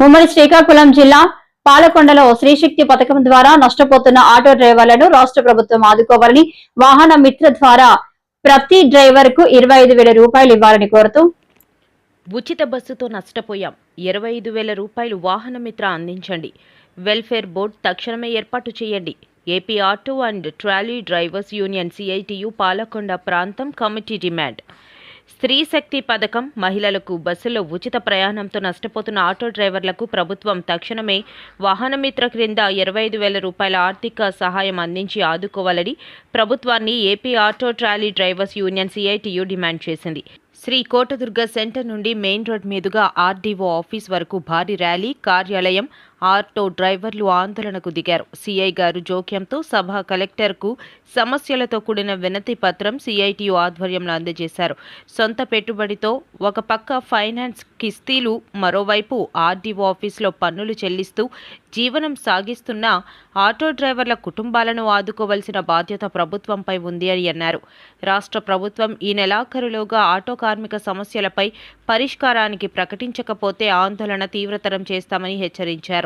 ఉమ్మడి శ్రీకాకుళం జిల్లా పాలకొండలో శ్రీశక్తి పథకం ద్వారా నష్టపోతున్న ఆటో డ్రైవర్లను రాష్ట్ర ప్రభుత్వం ఆదుకోవాలని వాహన మిత్ర ద్వారా ప్రతి డ్రైవర్ కు 25,000 రూపాయలు ఇవ్వాలని కోరుతూ ఉచిత బస్సుతో నష్టపోయాం 25,000 రూపాయలు వాహన మిత్ర అందించండి. వెల్ఫేర్ బోర్డు తక్షణమే ఏర్పాటు చేయండి. AP auto and trolley drivers union CITU Palakonda ప్రాంతం కమిటీ డిమాండ్. స్త్రీ శక్తి పథకం మహిళలకు బస్సులో ఉచిత ప్రయాణంతో నష్టపోతున్న ఆటో డ్రైవర్లకు ప్రభుత్వం తక్షణమే వాహనమిత్ర క్రింద 25,000 రూపాయల ఆర్థిక సహాయం అందించి ఆదుకోవాలని ప్రభుత్వాన్ని AP auto trolley drivers union CITU demand చేసింది. శ్రీ కోటదుర్గ సెంటర్ నుండి మెయిన్ రోడ్ మీదుగా ఆర్డీఓ ఆఫీస్ వరకు భారీ ర్యాలీ, కార్యాలయం, ఆటో డ్రైవర్లు ఆందోళనకు దిగారు. సిఐ గారు జోక్యంతో సభ కలెక్టర్కు సమస్యలతో కూడిన వినతి పత్రం సిఐటియు ఆధ్వర్యంలో అందజేశారు. సొంత పెట్టుబడితో ఒక పక్క ఫైనాన్స్ కిస్తీలు, మరోవైపు ఆర్డీఓ ఆఫీసులో పన్నులు చెల్లిస్తూ జీవనం సాగిస్తున్న ఆటో డ్రైవర్ల కుటుంబాలను ఆదుకోవాల్సిన బాధ్యత ప్రభుత్వంపై ఉంది అని అన్నారు. రాష్ట్ర ప్రభుత్వం ఈ నెలాఖరులోగా ఆటో కార్మిక సమస్యలపై పరిష్కారానికి ప్రకటించకపోతే ఆందోళన తీవ్రతరం చేస్తామని హెచ్చరించారు.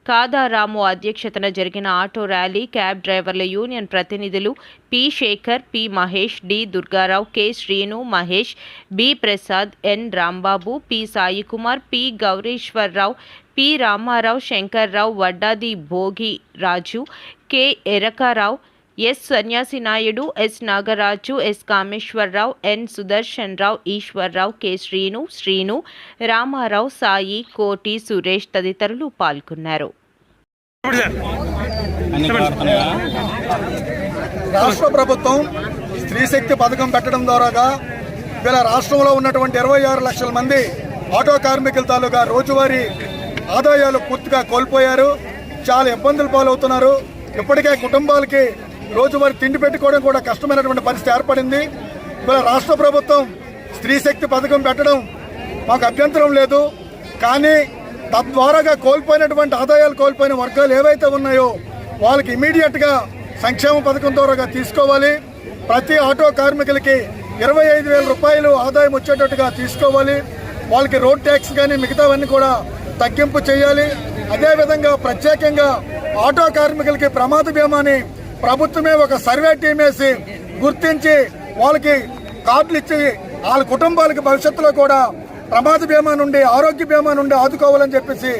కాదారాము అధ్యక్షతన జరిగిన ఆటో ర్యాలీ క్యాబ్ డ్రైవర్ల యూనియన్ ప్రతినిధులు P Shekhar, P Mahesh, D Durgarao, K Srinu, Mahesh, B Prasad, N Rambabu, P Saikumar, P Gowriswararao, P Ramarao, Shankarrao, Vaddadi Bhogi Raju, K Erakarao, S Sanyasi Naidu, S Nagaraju, S Kameswararao, N Sudarshan Rao, Eswarrao, K Srinu, Ramarao, Sai, Koti, Suresh తదితరులు పాల్గొన్నారు. రాష్ట్ర ప్రభుత్వం స్త్రీశక్తి పథకం పెట్టడం ద్వారాగా వీళ్ళ రాష్ట్రంలో ఉన్నటువంటి 26 లక్షల మంది ఆటో కార్మికుల తాలూకా రోజువారీ ఆదాయాలు పూర్తిగా కోల్పోయారు. చాలా ఇబ్బందులు పాలవుతున్నారు. ఇప్పటికే కుటుంబాలకి రోజువారీ తిండి పెట్టుకోవడం కూడా కష్టమైనటువంటి పరిస్థితి ఏర్పడింది. ఇవాళ రాష్ట్ర ప్రభుత్వం స్త్రీశక్తి పథకం పెట్టడం మాకు అభ్యంతరం లేదు. కానీ తద్వారాగా కోల్పోయినటువంటి ఆదాయాలు కోల్పోయిన వర్గాలు ఏవైతే ఉన్నాయో వాళ్ళకి ఇమీడియట్గా సంక్షేమ పథకం ద్వారా తీసుకోవాలి. ప్రతి ఆటో కార్మికులకి 25,000 రూపాయలు ఆదాయం వచ్చేటట్టుగా తీసుకోవాలి. వాళ్ళకి రోడ్ ట్యాక్స్ కానీ మిగతావన్నీ కూడా తగ్గింపు చేయాలి. అదేవిధంగా ప్రత్యేకంగా ఆటో కార్మికులకి ప్రమాద బీమాని ప్రభుత్వమే ఒక సర్వే టీం వేసి గుర్తించి వాళ్ళకి కార్డులు ఇచ్చి వాళ్ళ కుటుంబాలకి భవిష్యత్తులో కూడా ప్రమాద బీమా నుండి, ఆరోగ్య బీమా నుండి ఆదుకోవాలని చెప్పేసి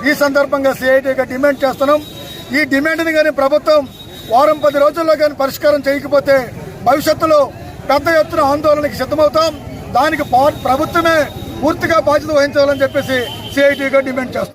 ఈ సందర్భంగా సిఐటిగా డిమాండ్ చేస్తున్నాం. ఈ డిమాండ్ని కానీ ప్రభుత్వం వారం 10 రోజుల్లో కానీ పరిష్కారం చేయకపోతే భవిష్యత్తులో పెద్ద ఎత్తున ఆందోళనకి సిద్ధమవుతాం. దానికి ప్రభుత్వమే పూర్తిగా బాధ్యత వహించాలని చెప్పేసి సిఐటిగా డిమాండ్ చేస్తాం.